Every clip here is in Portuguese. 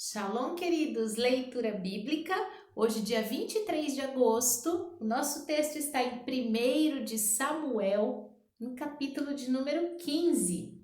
Shalom, queridos! Leitura bíblica. Hoje, dia 23 de agosto, o nosso texto está em 1 de Samuel, no capítulo de número 15.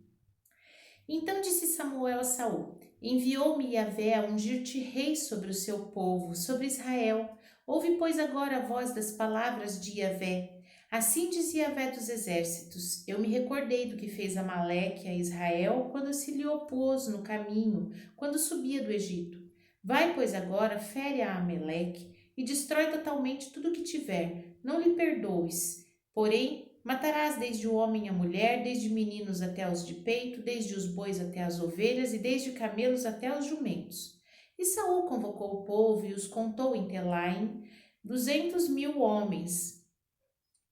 Então disse Samuel a Saul: Enviou-me Yahvé a ungir-te rei sobre o seu povo, sobre Israel. Ouve, pois, agora a voz das palavras de Yahvé. Assim diz Yahvé dos exércitos: Eu me recordei do que fez Amaleque a Israel quando se lhe opôs no caminho, quando subia do Egito. Vai, pois, agora, fere a Amaleque e destrói totalmente tudo o que tiver. Não lhe perdoes. Porém, matarás desde o homem à mulher, desde meninos até os de peito, desde os bois até as ovelhas e desde camelos até os jumentos. E Saul convocou o povo e os contou em Telaim, 200.000 homens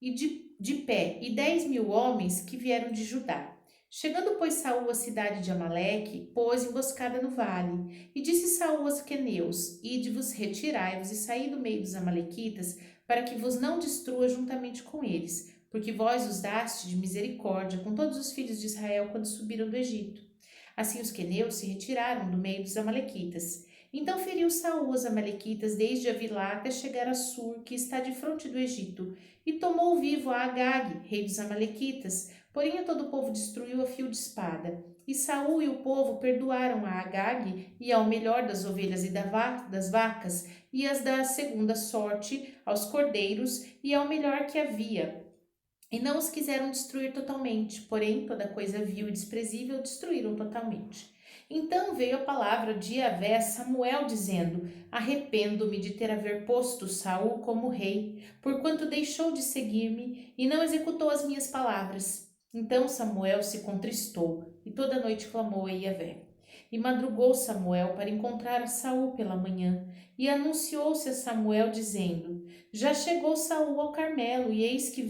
e de pé, e 10.000 homens que vieram de Judá. Chegando, pois, Saul à cidade de Amaleque, pôs emboscada no vale. E disse Saul aos queneus: Ide-vos, retirai-vos e saí do meio dos amalequitas, para que vos não destrua juntamente com eles, porque vós os daste de misericórdia com todos os filhos de Israel quando subiram do Egito. Assim os queneus se retiraram do meio dos amalequitas. Então feriu Saul os amalequitas desde Avilá até chegar a Sur, que está de fronte do Egito, e tomou vivo a Agag, rei dos amalequitas, porém a todo o povo destruiu a fio de espada. E Saul e o povo perdoaram a Agag e ao melhor das ovelhas e das vacas, e as da segunda sorte aos cordeiros, e ao melhor que havia, e não os quiseram destruir totalmente, porém toda coisa vil e desprezível destruíram totalmente. Então veio a palavra de Yahvé a Samuel, dizendo: Arrependo-me de ter haver posto Saul como rei, porquanto deixou de seguir-me e não executou as minhas palavras. Então Samuel se contristou e toda noite clamou a Yahvé. E madrugou Samuel para encontrar a Saul pela manhã, e anunciou-se a Samuel, dizendo: Já chegou Saul ao Carmelo, e eis que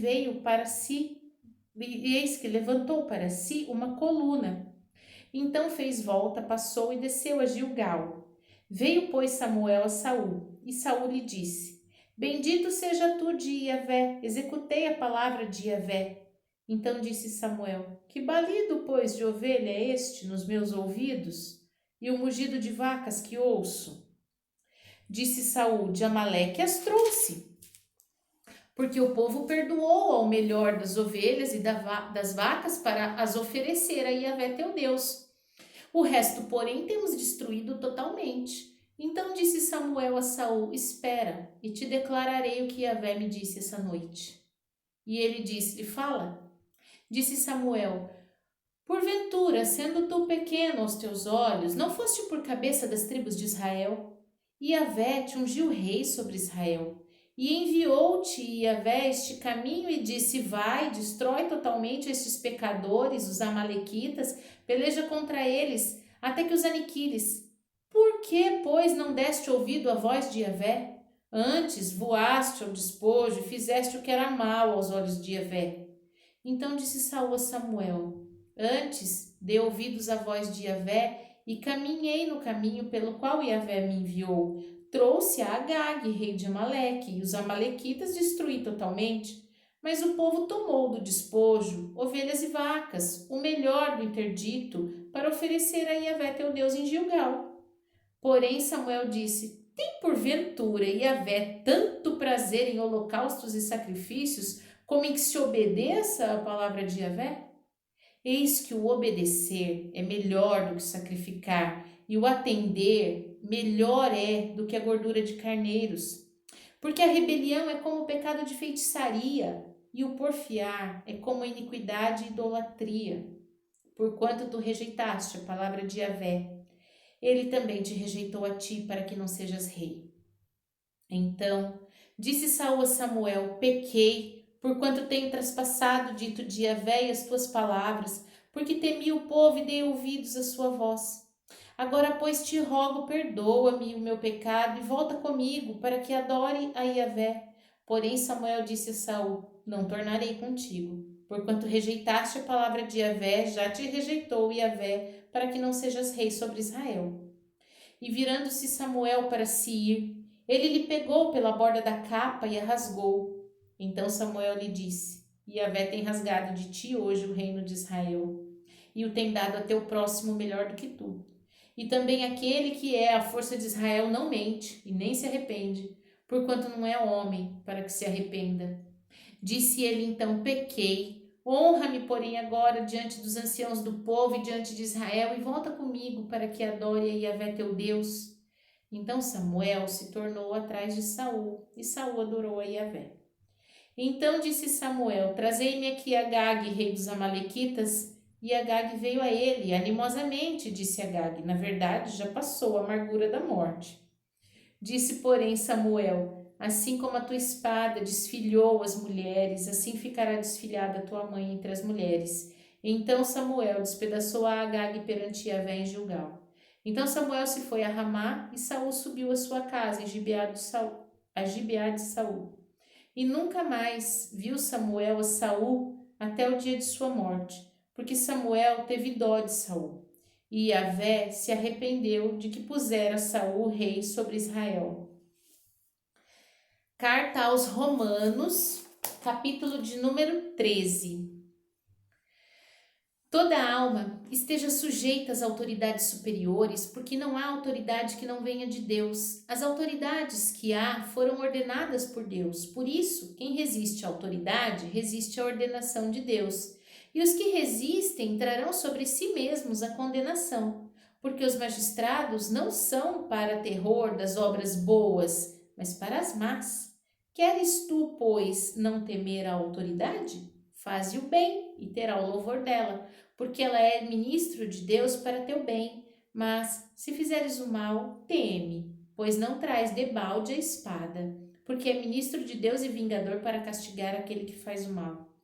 levantou para si uma coluna. Então fez volta, passou e desceu a Gilgal. Veio, pois, Samuel a Saul, e Saul lhe disse: Bendito seja tu de Yahvé, executei a palavra de Yahvé. Então disse Samuel: Que balido, pois, de ovelha é este nos meus ouvidos? E o mugido de vacas que ouço? Disse Saul: De Amaleque as trouxe, porque o povo perdoou ao melhor das ovelhas e das vacas para as oferecer a Yahvé teu Deus. O resto, porém, temos destruído totalmente. Então disse Samuel a Saul: Espera, e te declararei o que Yahvé me disse essa noite. E ele disse-lhe: Fala. Disse Samuel: Porventura, sendo tu pequeno aos teus olhos, não foste por cabeça das tribos de Israel? E Yahvé te ungiu rei sobre Israel. E enviou-te Yahvé este caminho e disse: Vai, destrói totalmente estes pecadores, os amalequitas, peleja contra eles, até que os aniquiles. Por que, pois, não deste ouvido à voz de Yahvé? Antes voaste ao despojo e fizeste o que era mal aos olhos de Yahvé. Então disse Saul a Samuel: Antes dei ouvidos à voz de Yahvé e caminhei no caminho pelo qual Yahvé me enviou. Trouxe a Agag, rei de Amaleque, e os amalequitas destruí totalmente. Mas o povo tomou do despojo ovelhas e vacas, o melhor do interdito, para oferecer a Yahvé teu Deus em Gilgal. Porém Samuel disse: Tem porventura Yahvé tanto prazer em holocaustos e sacrifícios, como em que se obedeça a palavra de Yahvé? Eis que o obedecer é melhor do que sacrificar, e o atender melhor é do que a gordura de carneiros. Porque a rebelião é como o pecado de feitiçaria, e o porfiar é como a iniquidade e idolatria. Porquanto tu rejeitaste a palavra de Yahvé, ele também te rejeitou a ti para que não sejas rei. Então disse Saul a Samuel: Pequei, porquanto tenho traspassado o dito de Yahvé e as tuas palavras, porque temi o povo e dei ouvidos à sua voz. Agora, pois, te rogo, perdoa-me o meu pecado e volta comigo, para que adore a Yahvé. Porém Samuel disse a Saul: Não tornarei contigo, porquanto rejeitaste a palavra de Yahvé, já te rejeitou Yahvé, para que não sejas rei sobre Israel. E virando-se Samuel para se ir, ele lhe pegou pela borda da capa e a rasgou. Então Samuel lhe disse: Yahvé tem rasgado de ti hoje o reino de Israel, e o tem dado a teu próximo melhor do que tu. E também aquele que é a força de Israel não mente e nem se arrepende, porquanto não é homem para que se arrependa. Disse ele então: pequei. Honra-me, porém, agora diante dos anciãos do povo e diante de Israel, e volta comigo para que adore a Yahvé teu Deus. Então Samuel se tornou atrás de Saul, e Saul adorou a Yahvé. Então disse Samuel: trazei-me aqui Agag, rei dos Amalequitas. E Agag veio a ele, animosamente, disse Agag: na verdade, já passou a amargura da morte. Disse, porém, Samuel: assim como a tua espada desfilhou as mulheres, assim ficará desfilhada a tua mãe entre as mulheres. Então Samuel despedaçou a Agag perante Yahvé em Gilgal. Então Samuel se foi a Ramá, e Saul subiu à sua casa em Gibeá de Saul. E nunca mais viu Samuel a Saul até o dia de sua morte, porque Samuel teve dó de Saul. E Yahvé se arrependeu de que pusera Saul rei sobre Israel. Carta aos Romanos, capítulo de número 13. Toda alma esteja sujeita às autoridades superiores, porque não há autoridade que não venha de Deus. As autoridades que há foram ordenadas por Deus. Por isso, quem resiste à autoridade, resiste à ordenação de Deus. E os que resistem trarão sobre si mesmos a condenação, porque os magistrados não são para terror das obras boas, mas para as más. Queres tu, pois, não temer a autoridade? Faze o bem e terá o louvor dela, porque ela é ministro de Deus para teu bem. Mas, se fizeres o mal, teme, pois não traz debalde a espada, porque é ministro de Deus e vingador para castigar aquele que faz o mal.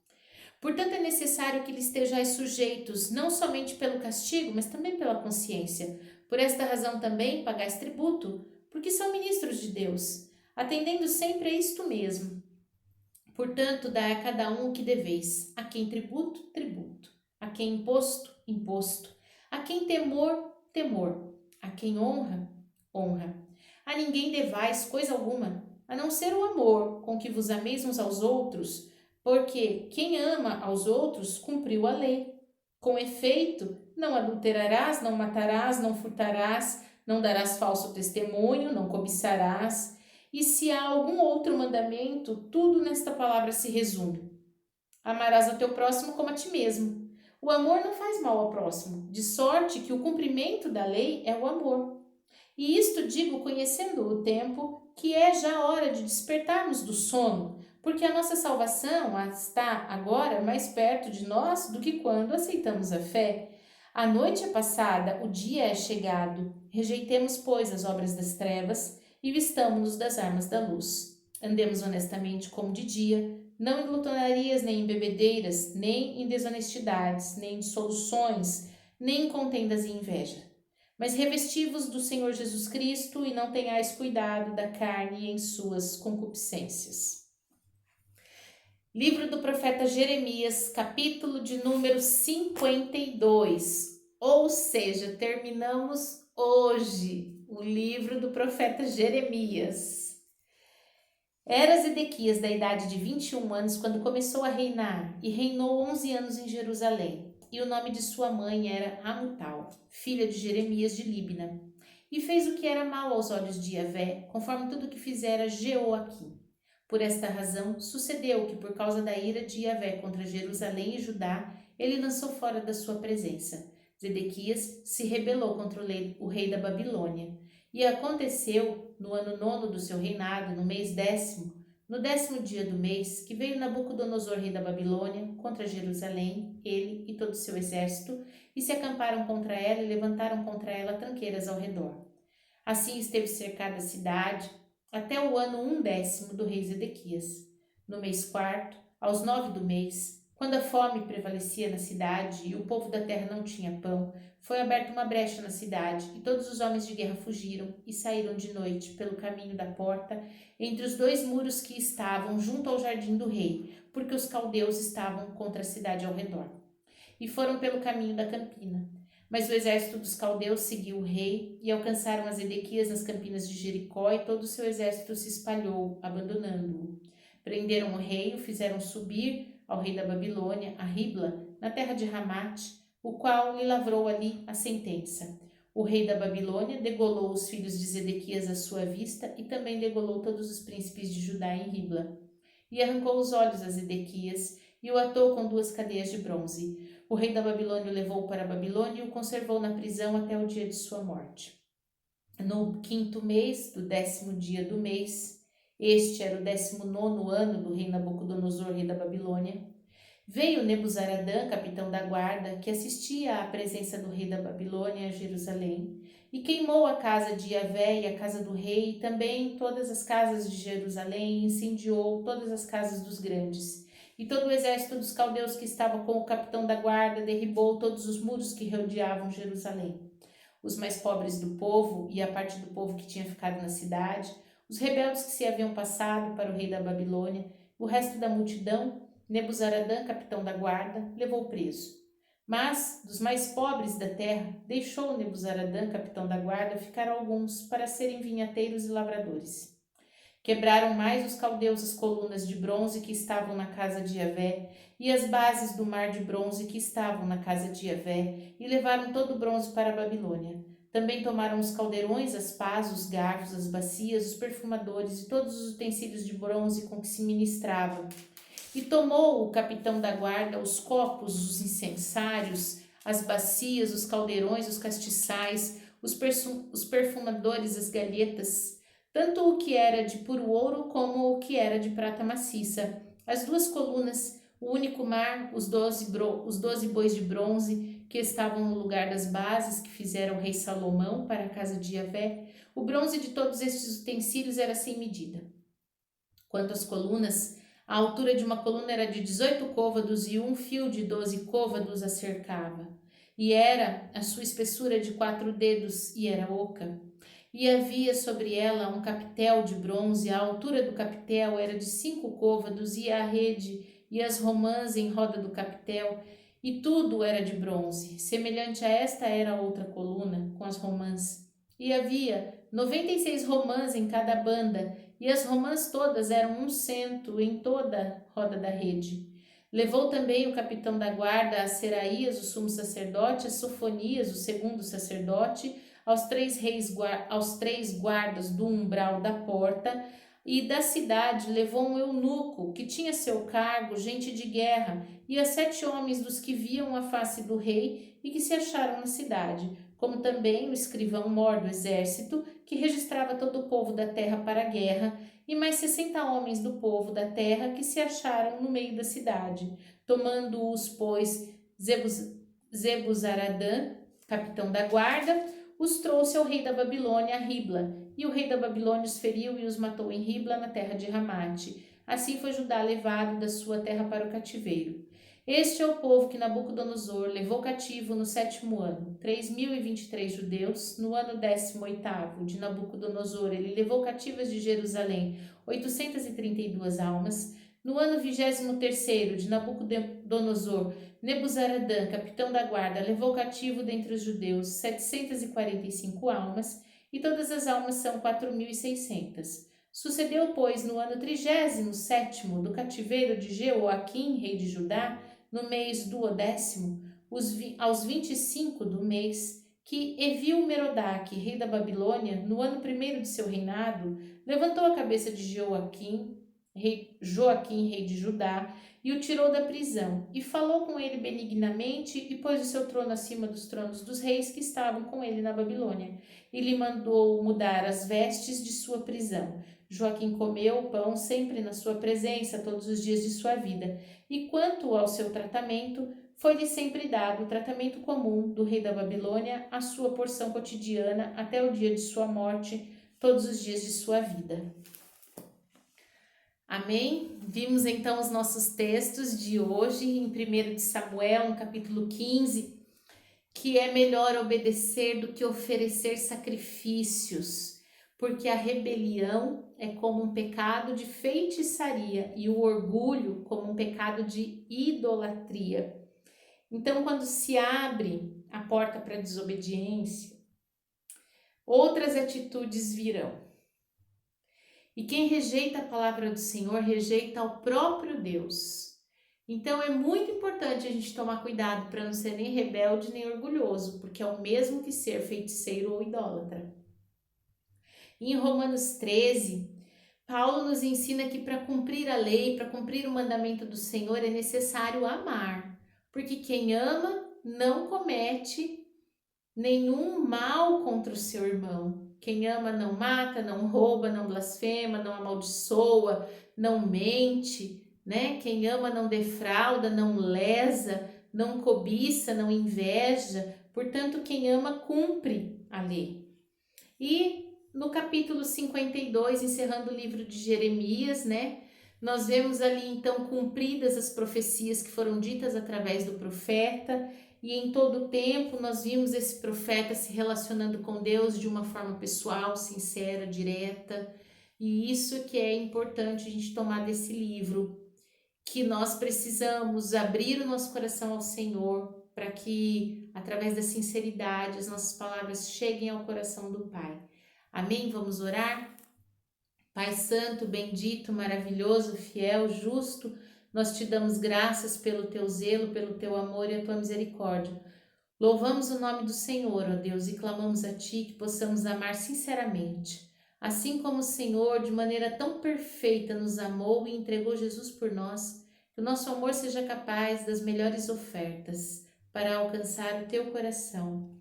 Portanto, é necessário que lhe estejais sujeitos, não somente pelo castigo, mas também pela consciência. Por esta razão também pagais tributo, porque são ministros de Deus, atendendo sempre a isto mesmo. Portanto, dai a cada um o que deveis: a quem tributo, tributo; a quem imposto, imposto; a quem temor, temor; a quem honra, honra. A ninguém devais coisa alguma, a não ser o amor com que vos ameis uns aos outros, porque quem ama aos outros cumpriu a lei. Com efeito, não adulterarás, não matarás, não furtarás, não darás falso testemunho, não cobiçarás. E se há algum outro mandamento, tudo nesta palavra se resume: amarás ao teu próximo como a ti mesmo. O amor não faz mal ao próximo, de sorte que o cumprimento da lei é o amor. E isto digo conhecendo o tempo, que é já hora de despertarmos do sono, porque a nossa salvação está agora mais perto de nós do que quando aceitamos a fé. A noite é passada, o dia é chegado. Rejeitemos, pois, as obras das trevas e vistamo-nos das armas da luz. Andemos honestamente como de dia, não em glutonarias, nem em bebedeiras, nem em desonestidades, nem em dissoluções, nem em contendas e inveja. Mas revesti-vos do Senhor Jesus Cristo e não tenhais cuidado da carne em suas concupiscências. Livro do profeta Jeremias, capítulo de número 52. Ou seja, terminamos hoje o livro do profeta Jeremias. Era Zedequias da idade de 21 anos quando começou a reinar, e reinou 11 anos em Jerusalém. E o nome de sua mãe era Amutal, filha de Jeremias de Líbna. E fez o que era mal aos olhos de Yahvé, conforme tudo o que fizera Jeoaquim. Por esta razão, sucedeu que, por causa da ira de Yahvé contra Jerusalém e Judá, ele lançou fora da sua presença. Zedequias se rebelou contra o rei da Babilônia. E aconteceu, no ano 9º do seu reinado, no mês 10º, no 10º dia do mês, que veio Nabucodonosor, rei da Babilônia, contra Jerusalém, ele e todo o seu exército, e se acamparam contra ela e levantaram contra ela tranqueiras ao redor. Assim esteve cercada a cidade até o ano 1/10 do rei Zedequias. No mês 4º, aos 9 do mês, quando a fome prevalecia na cidade e o povo da terra não tinha pão, foi aberta uma brecha na cidade, e todos os homens de guerra fugiram e saíram de noite pelo caminho da porta, entre os 2 muros que estavam junto ao jardim do rei, porque os caldeus estavam contra a cidade ao redor. E foram pelo caminho da campina. Mas o exército dos caldeus seguiu o rei e alcançaram as Edequias nas campinas de Jericó, e todo o seu exército se espalhou, abandonando-o. Prenderam o rei e o fizeram subir ao rei da Babilônia, a Ribla, na terra de Ramate, o qual lhe lavrou ali a sentença. O rei da Babilônia degolou os filhos de Zedequias à sua vista e também degolou todos os príncipes de Judá em Ribla. E arrancou os olhos a Zedequias e o atou com 2 cadeias de bronze. O rei da Babilônia o levou para a Babilônia e o conservou na prisão até o dia de sua morte. No 5º mês, do 10º dia do mês, este era o 19º ano do rei Nabucodonosor, rei da Babilônia, veio Nebuzaradã, capitão da guarda, que assistia à presença do rei da Babilônia a Jerusalém, e queimou a casa de Yahvé e a casa do rei, e também todas as casas de Jerusalém, e incendiou todas as casas dos grandes. E todo o exército dos caldeus que estava com o capitão da guarda derribou todos os muros que rodeavam Jerusalém. Os mais pobres do povo e a parte do povo que tinha ficado na cidade, os rebeldes que se haviam passado para o rei da Babilônia, o resto da multidão, Nebuzaradã, capitão da guarda, levou preso. Mas, dos mais pobres da terra, deixou Nebuzaradã, capitão da guarda, ficar alguns para serem vinhateiros e lavradores. Quebraram mais os caldeus as colunas de bronze que estavam na casa de Yahvé e as bases do mar de bronze que estavam na casa de Yahvé, e levaram todo o bronze para a Babilônia. Também tomaram os caldeirões, as pás, os garfos, as bacias, os perfumadores e todos os utensílios de bronze com que se ministrava. E tomou o capitão da guarda os copos, os incensários, as bacias, os caldeirões, os castiçais, os perfumadores, as galhetas, tanto o que era de puro ouro como o que era de prata maciça, as 2 colunas, o único mar, os 12 bois de bronze que estavam no lugar das bases que fizeram o rei Salomão para a casa de Yahvé. O bronze de todos estes utensílios era sem medida. Quanto às colunas, a altura de uma coluna era de 18 côvados e um fio de 12 côvados a cercava. E era a sua espessura de 4 dedos e era oca. E havia sobre ela um capitel de bronze, a altura do capitel era de 5 côvados, e a rede e as romãs em roda do capitel, e tudo era de bronze. Semelhante a esta era outra coluna, com as romãs. E havia 96 romãs em cada banda, e as romãs todas eram 100 em toda a roda da rede. Levou também o capitão da guarda a Seraías, o sumo sacerdote, a Sofonias, o segundo sacerdote, aos 3 guardas do umbral da porta e da cidade, levou um eunuco, que tinha seu cargo gente de guerra, e a 7 homens dos que viam a face do rei e que se acharam na cidade, como também o escrivão-mor do exército, que registrava todo o povo da terra para a guerra, e mais 60 homens do povo da terra que se acharam no meio da cidade. Tomando-os, pois, Zebuzaradã, capitão da guarda, os trouxe ao rei da Babilônia a Ribla, e o rei da Babilônia os feriu e os matou em Ribla, na terra de Ramate. Assim foi Judá levado da sua terra para o cativeiro. Este é o povo que Nabucodonosor levou cativo no 7º ano, 3.023 judeus. No ano 18º de Nabucodonosor, ele levou cativas de Jerusalém 832 almas. No ano 23º de Nabucodonosor, Nebuzaradã, capitão da guarda, levou cativo dentre os judeus 745 almas, e todas as almas são 4.600. Sucedeu, pois, no ano 37º do cativeiro de Jeoaquim, rei de Judá, no mês do 10º, aos 25 do mês, que Evil-Merodach, rei da Babilônia, no ano 1º de seu reinado, levantou a cabeça de Joaquim, rei de Judá, e o tirou da prisão, e falou com ele benignamente, e pôs o seu trono acima dos tronos dos reis que estavam com ele na Babilônia, e lhe mandou mudar as vestes de sua prisão. Joaquim comeu o pão sempre na sua presença todos os dias de sua vida, e quanto ao seu tratamento, foi-lhe sempre dado o tratamento comum do rei da Babilônia, a sua porção cotidiana até o dia de sua morte, todos os dias de sua vida. Amém? Vimos então os nossos textos de hoje em 1 de Samuel, no capítulo 15, que é melhor obedecer do que oferecer sacrifícios, porque a rebelião é como um pecado de feitiçaria e o orgulho como um pecado de idolatria. Então, quando se abre a porta para a desobediência, outras atitudes virão. E quem rejeita a palavra do Senhor rejeita ao próprio Deus. Então é muito importante a gente tomar cuidado para não ser nem rebelde nem orgulhoso, porque é o mesmo que ser feiticeiro ou idólatra. Em Romanos 13, Paulo nos ensina que para cumprir a lei, para cumprir o mandamento do Senhor, é necessário amar, porque quem ama não comete nenhum mal contra o seu irmão. Quem ama não mata, não rouba, não blasfema, não amaldiçoa, não mente, né? Quem ama não defrauda, não lesa, não cobiça, não inveja. Portanto, quem ama cumpre a lei. E no capítulo 52, encerrando o livro de Jeremias, né? Nós vemos ali então cumpridas as profecias que foram ditas através do profeta, e em todo o tempo nós vimos esse profeta se relacionando com Deus de uma forma pessoal, sincera, direta. E isso que é importante a gente tomar desse livro, que nós precisamos abrir o nosso coração ao Senhor, para que através da sinceridade as nossas palavras cheguem ao coração do Pai. Amém? Vamos orar? Pai Santo, bendito, maravilhoso, fiel, justo, nós te damos graças pelo teu zelo, pelo teu amor e a tua misericórdia. Louvamos o nome do Senhor, ó Deus, e clamamos a Ti que possamos amar sinceramente. Assim como o Senhor, de maneira tão perfeita, nos amou e entregou Jesus por nós, que o nosso amor seja capaz das melhores ofertas para alcançar o Teu coração.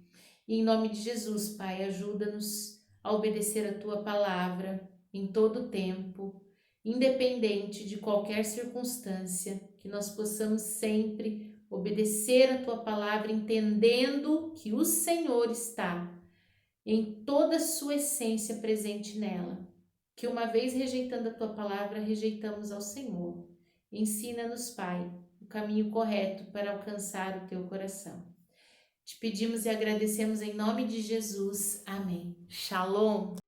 E em nome de Jesus, Pai, ajuda-nos a obedecer a Tua palavra em todo o tempo, independente de qualquer circunstância, que nós possamos sempre obedecer a Tua palavra, entendendo que o Senhor está em toda a sua essência presente nela. Que uma vez rejeitando a Tua palavra, rejeitamos ao Senhor. Ensina-nos, Pai, o caminho correto para alcançar o Teu coração. Te pedimos e agradecemos em nome de Jesus. Amém. Shalom.